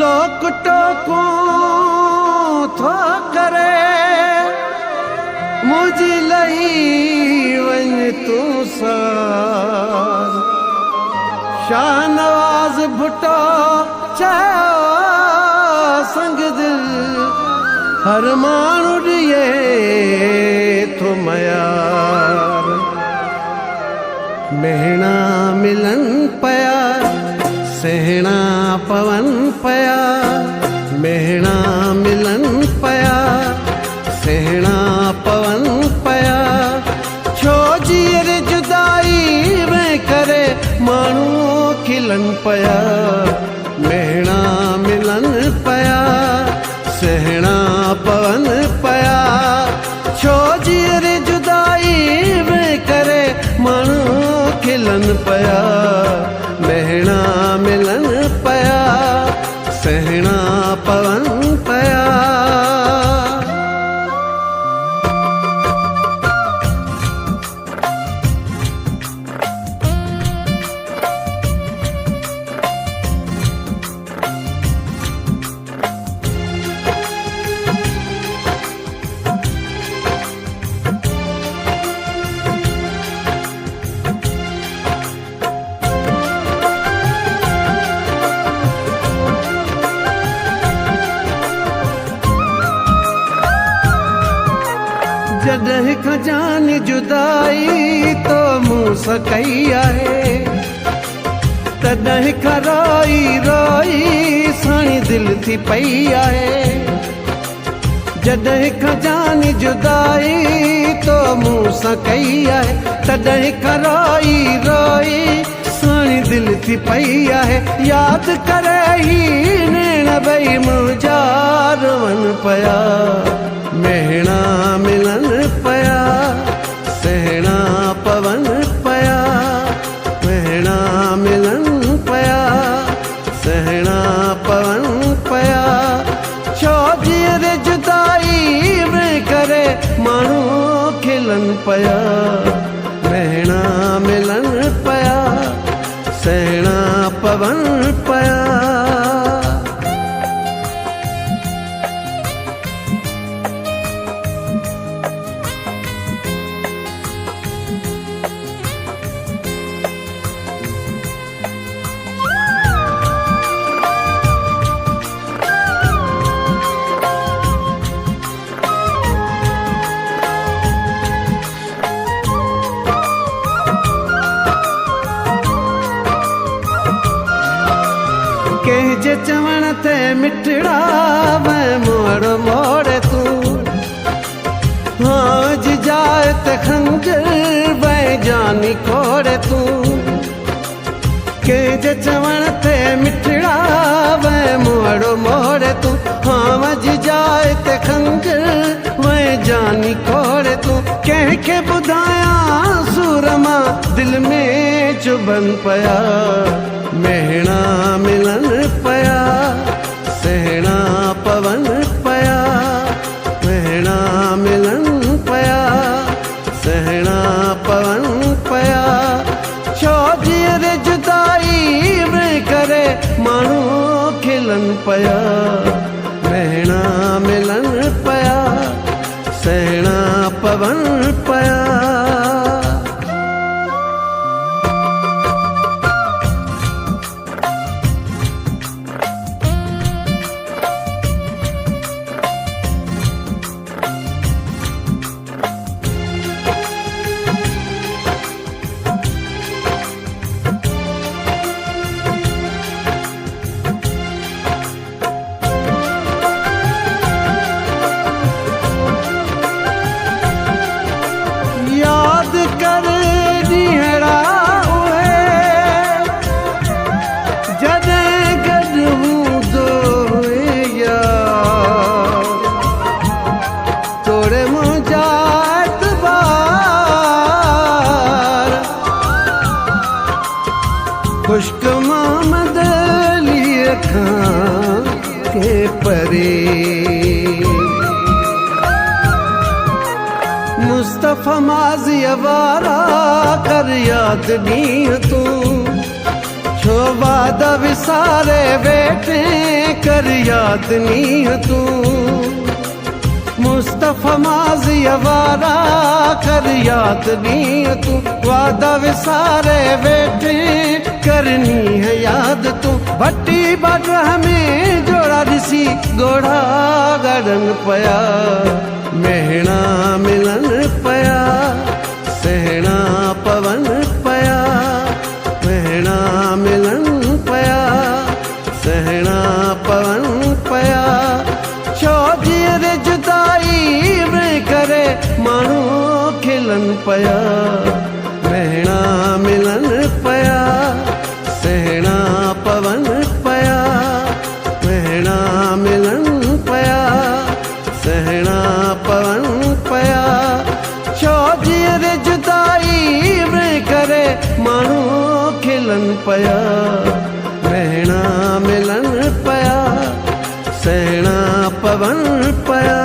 लोक टोको थो करे मुझी लही वन तू सार शाहनवाज भुट्टो चयो संग दिल हर माण्हू ॾिए थो मयार मेहणा मिलन पया सहणा पवन पया मेहणा मिलन पया सहणा पवन पया छो जीअर जुदाई में करे माण्हू खिलन पया मेहणा मिलन पया सहणा पवन पया छो जीअर जुदाई में करे माण्हू खिलन पया मेहणा मिलन पया सहणा पवन पया जॾहिं खां जान जुदाई तो मूं सां कई आहे तॾहिं खां रोई रोई साणी दिलि थी पई आहे जॾहिं खां जान जुदाई तो मूं सां कई आहे तॾहिं खां रोई रोई साणी दिलि थी पई आहे यादि करे ही नेण ॿई मुंहिंजा रोवन पया मेहणा मिलन पया सहणा पवन पया मेहणा मिलन पया सहणा पवन पया छो जीअर जुदाई में करे माण्हू खिलन पया मेहणा मिलन पया सहणा पवन पया कंहिंजे चवण ते मिठड़ा मैं मोड़ मोड़े तू हाँ जाए ते खंजर वै जानी कोड़े तू कंहिंजे चवण ते मिठड़ा वै मोड़ मोड़े तू हाँ जाए ते खंजर वै जानी कोड़े तू कंहिंखे ॿुधायां सूर मां दिल में चुभन पया मेहणा मिलन पया सहणा पवन पया मेहणा मिलन पया सहणा पवन पया छो जीअर जुदाई में करे माण्हू खिलन पया मेहणा मिलन पया सहणा पवन पया खुश्क मोहम्मद अली खां के परे मुस्तफा माज़ी वारा कर याद ॾींहं तूं छो वादा विसारे वेठे कर याद नी तू मुस्तफा माज़ी वारा कर याद नी तू वादा विसारे वेठे करनी है याद तू भट्टी बाडर में जोड़ा दिसी गोड़ा गड़न पया मेहना मिलन पया सहना पवन पया मेहना मिलन पया सहना पवन पया छोजी रे जुदाई में करे मानू खिलन पया मेहना मिलन पया सहना पवन पया मेहना मिलन पया सहना पवन पया छोजी रे जुदाई में करे मानू खिलन पया मेहना मिलन पया सहना पवन पया।